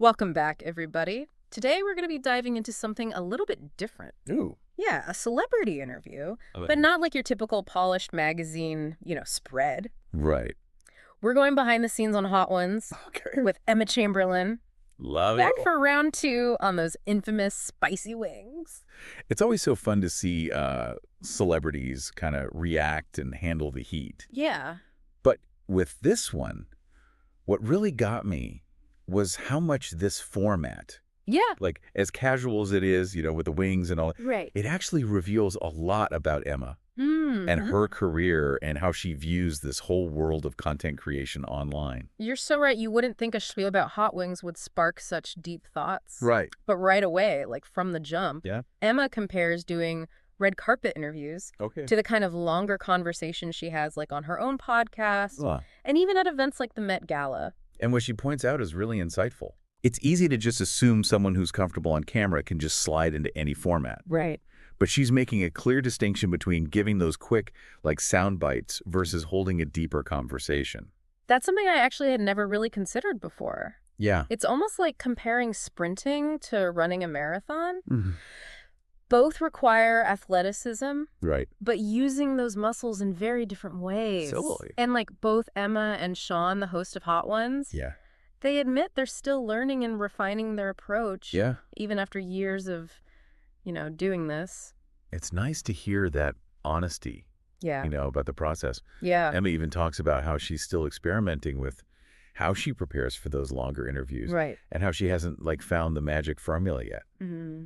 Welcome back, everybody. Today we're going to be diving into something a little bit different. Ooh. Yeah, a celebrity interview, Okay. but not like your typical polished magazine, spread. Right. We're going behind the scenes on Hot Ones Okay. with Emma Chamberlain. Love Back it. for round 2 on those infamous spicy wings. It's always so fun to see celebrities kind of react and handle the heat. Yeah. But with this one, what really got me was how much this format, Yeah. like as casual as it is, with the wings and all, Right. it actually reveals a lot about Emma and her career and how she views this whole world of content creation online. You're so right. You wouldn't think a spiel about hot wings would spark such deep thoughts. Right. But right away, like from the jump, Yeah. Emma compares doing red carpet interviews Okay. to the kind of longer conversations she has like on her own podcast and even at events like the Met Gala. And what she points out is really insightful. It's easy to just assume someone who's comfortable on camera can just slide into any format. Right. But she's making a clear distinction between giving those quick, like sound bites versus holding a deeper conversation. That's something I actually had never really considered before. Yeah. It's almost like comparing sprinting to running a marathon. Mhm. Both require athleticism, Right. but using those muscles in very different ways. Totally. And like both Emma and Sean, the host of Hot Ones, Yeah. they admit they're still learning and refining their approach. Yeah. Even after years of, doing this. It's nice to hear that honesty, Yeah. about the process. Yeah. Emma even talks about how she's still experimenting with how she prepares for those longer interviews. Right. And how she hasn't found the magic formula yet. Mm-hmm.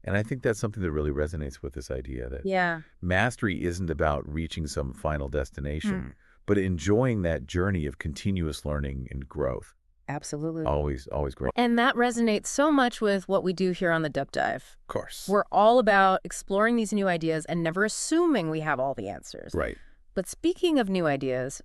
And I think that's something that really resonates with this idea that Yeah. mastery isn't about reaching some final destination, but enjoying that journey of continuous learning and growth. Absolutely. Always great. And that resonates so much with what we do here on the Depth Dive. Of course. We're all about exploring these new ideas and never assuming we have all the answers. Right. But speaking of new ideas,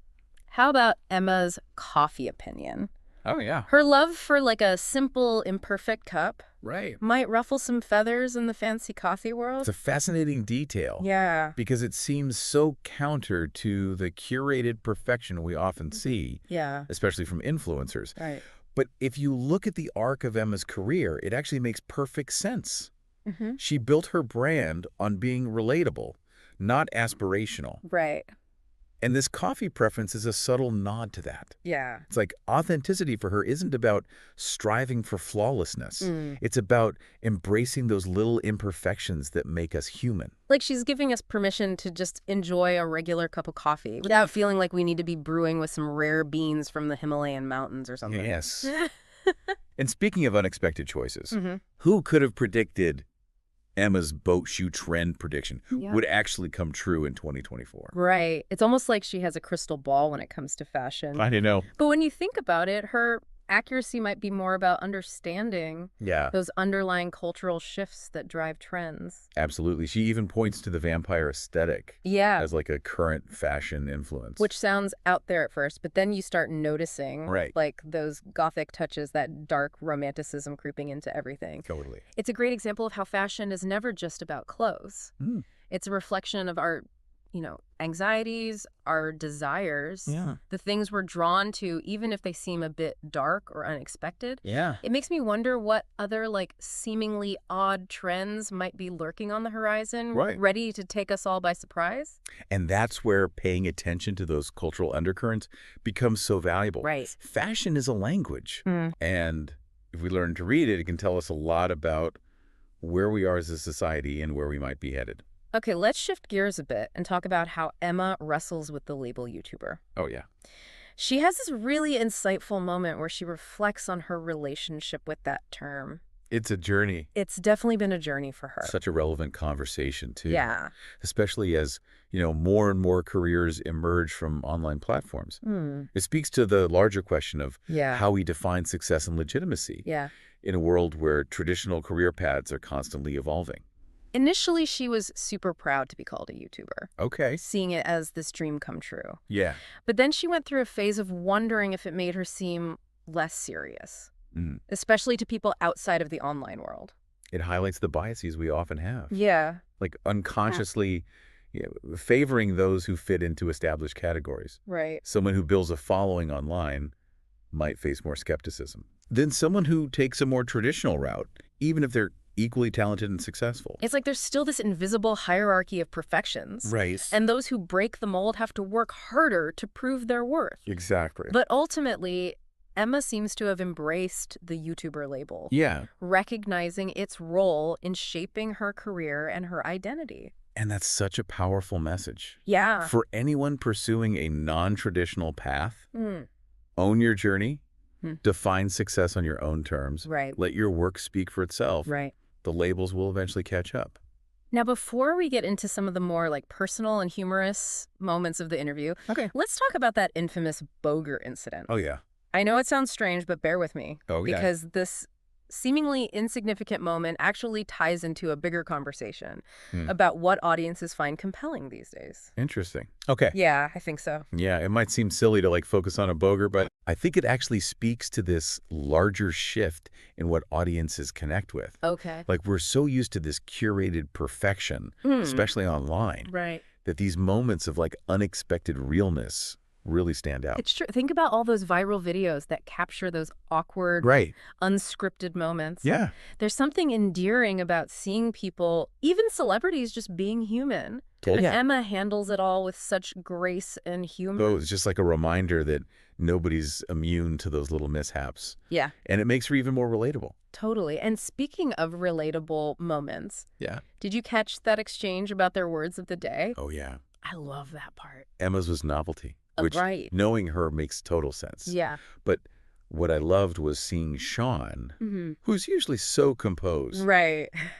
how about Emma's coffee opinion? Oh, yeah. Her love for like a simple, imperfect cup Right. might ruffle some feathers in the fancy coffee world. It's a fascinating detail. Yeah. Because it seems so counter to the curated perfection we often see, Yeah. especially from influencers. Right. But if you look at the arc of Emma's career, it actually makes perfect sense. Mm-hmm. She built her brand on being relatable, not aspirational. Right. And this coffee preference is a subtle nod to that. Yeah. It's like authenticity for her isn't about striving for flawlessness. It's about embracing those little imperfections that make us human. Like she's giving us permission to just enjoy a regular cup of coffee without feeling like we need to be brewing with some rare beans from the Himalayan mountains or something. Yes. And speaking of unexpected choices, who could have predicted Emma's boat shoe trend prediction would actually come true in 2024? Right. It's almost like she has a crystal ball when it comes to fashion. I don't know. But when you think about it, her accuracy might be more about understanding Yeah, those underlying cultural shifts that drive trends. absolutely. She even points to the vampire aesthetic Yeah. as like a current fashion influence. Which sounds out there at first, but then you start noticing Right. like those gothic touches, that dark romanticism creeping into everything. Totally. It's a great example of how fashion is never just about clothes. Mm. It's a reflection of our, anxieties, our desires, the things we're drawn to, even if they seem a bit dark or unexpected. Yeah. It makes me wonder what other, seemingly odd trends might be lurking on the horizon, Right. ready to take us all by surprise. And that's where paying attention to those cultural undercurrents becomes so valuable. Right. Fashion is a language. And if we learn to read it, it can tell us a lot about where we are as a society and where we might be headed. Okay, let's shift gears a bit and talk about how Emma wrestles with the label YouTuber. Oh, yeah. She has this really insightful moment where she reflects on her relationship with that term. It's a journey. It's definitely been a journey for her. Such a relevant conversation, too. Yeah. Especially as, more and more careers emerge from online platforms. It speaks to the larger question of Yeah. how we define success and legitimacy Yeah. in a world where traditional career paths are constantly evolving. Initially, she was super proud to be called a YouTuber, Okay. seeing it as this dream come true. Yeah. But then she went through a phase of wondering if it made her seem less serious, especially to people outside of the online world. It highlights the biases we often have. Yeah. Like unconsciously favoring those who fit into established categories. Right. Someone who builds a following online might face more skepticism. than someone who takes a more traditional route, even if they're equally talented and successful. It's like there's still this invisible hierarchy of perfections. Right. And those who break the mold have to work harder to prove their worth. Exactly. But ultimately, Emma seems to have embraced the YouTuber label. Yeah. Recognizing its role in shaping her career and her identity. And that's such a powerful message. Yeah. For anyone pursuing a non-traditional path, own your journey, define success on your own terms. Right. Let your work speak for itself. Right. The labels will eventually catch up. Now, before we get into some of the more personal and humorous moments of the interview, let's talk about that infamous Boger incident. Oh, yeah. I know it sounds strange, but bear with me. Oh, yeah. Because this seemingly insignificant moment actually ties into a bigger conversation about what audiences find compelling these days. Interesting. Okay. Yeah, I think so. Yeah, it might seem silly to focus on a Boger, but I think it actually speaks to this larger shift in what audiences connect with. Okay. We're so used to this curated perfection, especially online, right, that these moments of unexpected realness really stand out. It's true. Think about all those viral videos that capture those awkward, unscripted moments. Yeah. There's something endearing about seeing people, even celebrities, just being human. And Emma handles it all with such grace and humor. Oh, it's just like a reminder that nobody's immune to those little mishaps. Yeah. And it makes her even more relatable. Totally. And speaking of relatable moments, did you catch that exchange about their words of the day? Oh, yeah. I love that part. Emma's was novelty. Which, knowing her makes total sense. Yeah. But what I loved was seeing Sean, who's usually so composed,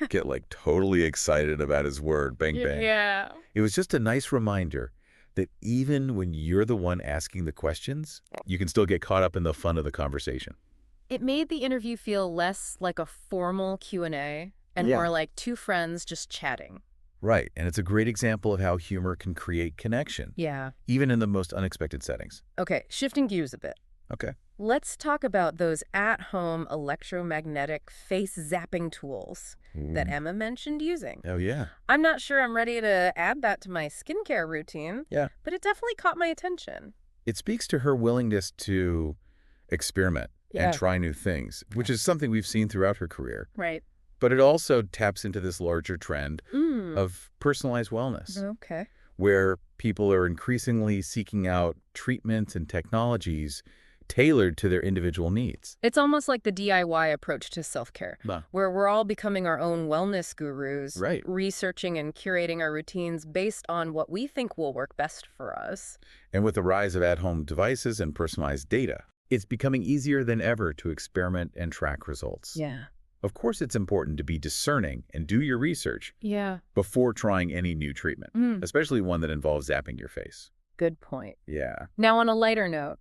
get totally excited about his word, bang, bang. Yeah. It was just a nice reminder that even when you're the one asking the questions, you can still get caught up in the fun of the conversation. It made the interview feel less like a formal Q&A and more like two friends just chatting. Right, and it's a great example of how humor can create connection. Yeah. Even in the most unexpected settings. Okay, shifting gears a bit. Okay. Let's talk about those at-home electromagnetic face-zapping tools that Emma mentioned using. Oh, yeah. I'm not sure I'm ready to add that to my skincare routine. Yeah. But it definitely caught my attention. It speaks to her willingness to experiment and try new things, which is something we've seen throughout her career. Right. But it also taps into this larger trend of personalized wellness. Okay. Where people are increasingly seeking out treatments and technologies tailored to their individual needs. It's almost like the DIY approach to self-care, where we're all becoming our own wellness gurus, researching and curating our routines based on what we think will work best for us. And with the rise of at-home devices and personalized data, it's becoming easier than ever to experiment and track results. Yeah. Of course, it's important to be discerning and do your research before trying any new treatment, especially one that involves zapping your face. Good point. Yeah. Now, on a lighter note,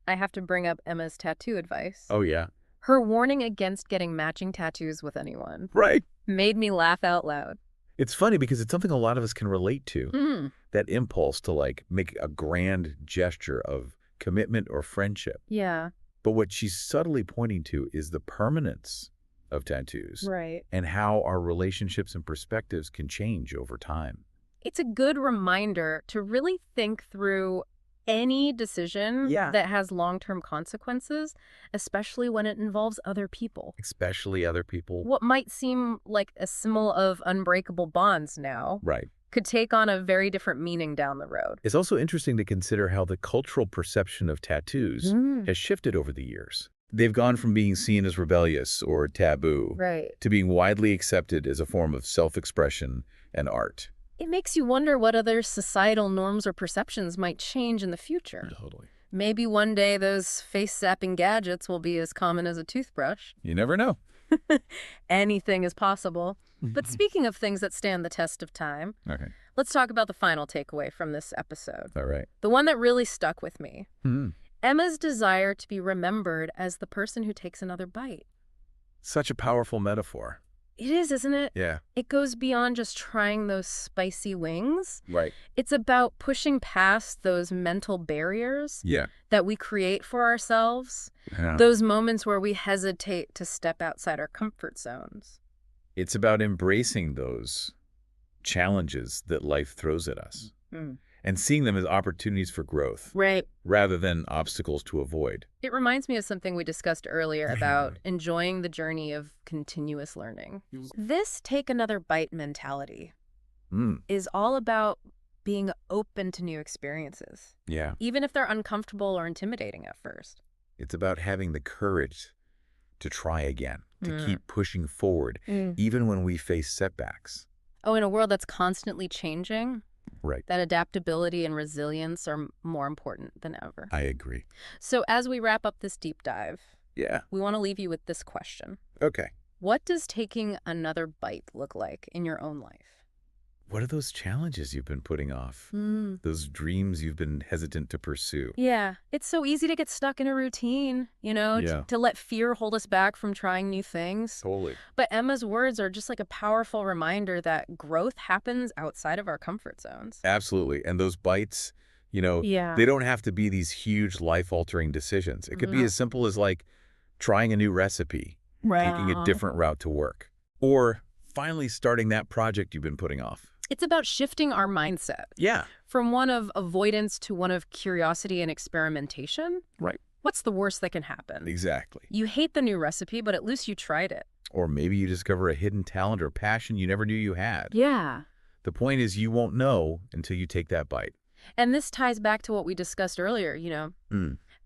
I have to bring up Emma's tattoo advice. Oh, yeah. Her warning against getting matching tattoos with anyone. Right. Made me laugh out loud. It's funny because it's something a lot of us can relate to. That impulse to make a grand gesture of commitment or friendship. Yeah. But what she's subtly pointing to is the permanence of tattoos. Right. And how our relationships and perspectives can change over time. It's a good reminder to really think through any decision that has long-term consequences, especially when it involves other people. Especially other people. What might seem like a symbol of unbreakable bonds now could take on a very different meaning down the road. It's also interesting to consider how the cultural perception of tattoos has shifted over the years. They've gone from being seen as rebellious or taboo to being widely accepted as a form of self-expression and art. It makes you wonder what other societal norms or perceptions might change in the future. Totally. Maybe one day those face-zapping gadgets will be as common as a toothbrush. You never know. Anything is possible. But speaking of things that stand the test of time, let's talk about the final takeaway from this episode. All right. The one that really stuck with me. Emma's desire to be remembered as the person who takes another bite. Such a powerful metaphor. It is, isn't it? Yeah. It goes beyond just trying those spicy wings. Right. It's about pushing past those mental barriers that we create for ourselves. Yeah. Those moments where we hesitate to step outside our comfort zones. It's about embracing those challenges that life throws at us. and seeing them as opportunities for growth. Right. Rather than obstacles to avoid. It reminds me of something we discussed earlier about enjoying the journey of continuous learning. This take another bite mentality is all about being open to new experiences. Yeah. Even if they're uncomfortable or intimidating at first. It's about having the courage to try again, to keep pushing forward, even when we face setbacks. Oh, in a world that's constantly changing, right, that adaptability and resilience are more important than ever. I agree. So as we wrap up this deep dive, yeah, we want to leave you with this question. Okay. What does taking another bite look like in your own life? What are those challenges you've been putting off? Those dreams you've been hesitant to pursue? Yeah, it's so easy to get stuck in a routine, to let fear hold us back from trying new things. Totally. But Emma's words are just like a powerful reminder that growth happens outside of our comfort zones. Absolutely. And those bites, they don't have to be these huge life-altering decisions. It could be as simple as like trying a new recipe, taking a different route to work, or finally starting that project you've been putting off. It's about shifting our mindset. Yeah. From one of avoidance to one of curiosity and experimentation. Right. What's the worst that can happen? Exactly. You hate the new recipe, but at least you tried it. Or maybe you discover a hidden talent or passion you never knew you had. Yeah. The point is you won't know until you take that bite. And this ties back to what we discussed earlier,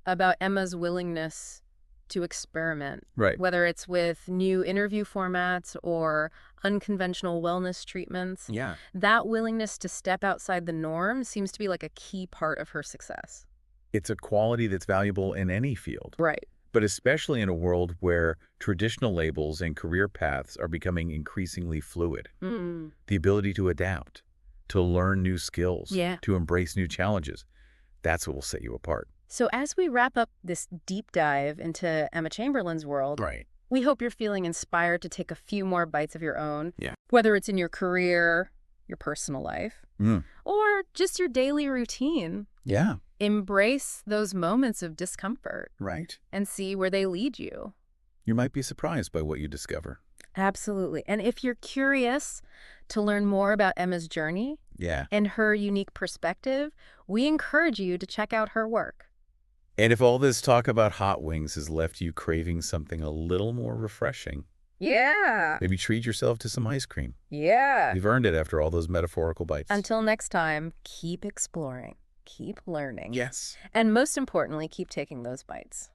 about Emma's willingness to experiment. Right. Whether it's with new interview formats or unconventional wellness treatments. Yeah. That willingness to step outside the norm seems to be like a key part of her success. It's a quality that's valuable in any field. Right. But especially in a world where traditional labels and career paths are becoming increasingly fluid. The ability to adapt, to learn new skills, to embrace new challenges, that's what will set you apart. So as we wrap up this deep dive into Emma Chamberlain's world, we hope you're feeling inspired to take a few more bites of your own, whether it's in your career, your personal life, or just your daily routine. Yeah. Embrace those moments of discomfort. Right. And see where they lead you. You might be surprised by what you discover. Absolutely. And if you're curious to learn more about Emma's journey and her unique perspective, we encourage you to check out her work. And if all this talk about hot wings has left you craving something a little more refreshing, maybe treat yourself to some ice cream. You've earned it after all those metaphorical bites. Until next time, keep exploring, keep learning. Yes. And most importantly, keep taking those bites.